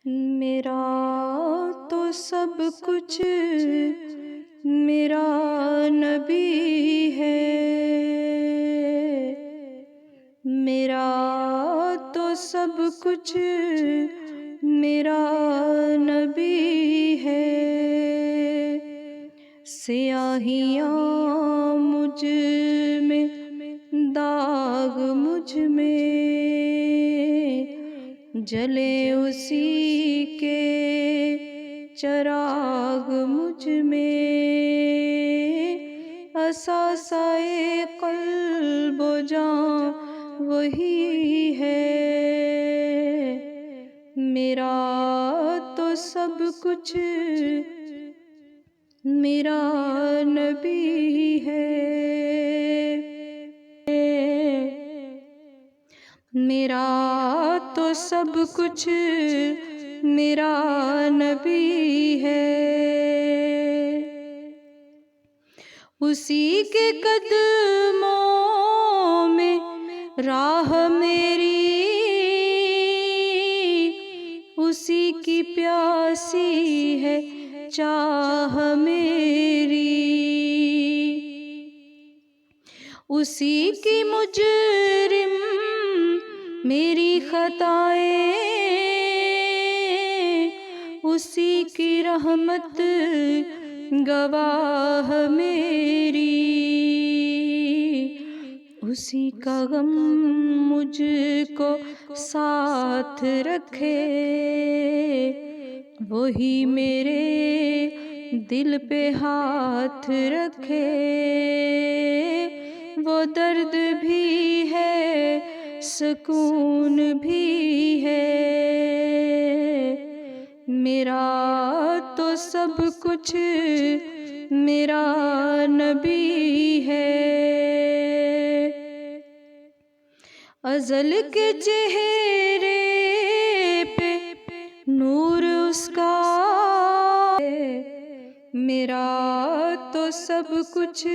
میرا تو سب کچھ میرا نبی ہے، میرا تو سب کچھ میرا نبی ہے۔ سیاہیاں مجھ میں، داغ مجھ میں، جلے اسی کے چراغ مجھ میں، اثاثۂ قلب و جاں وہی ہے۔ میرا تو سب کچھ میرا نبی ہے، میرا تو سب کچھ میرا نبی ہے۔ اسی کے قدموں میں راہ میری، اسی کی پیاسی ہے چاہ میری، اسی کی مجرم میری خطائیں، اسی کی رحمت گواہ میری، اسی کا غم مجھ کو ساتھ رکھے، وہی میرے دل پہ ہاتھ رکھے، وہ درد بھی ہے سکون بھی ہے۔ میرا تو سب کچھ میرا نبی ہے، ازل کے چہرے پہ نور اس کا، میرا تو سب کچھ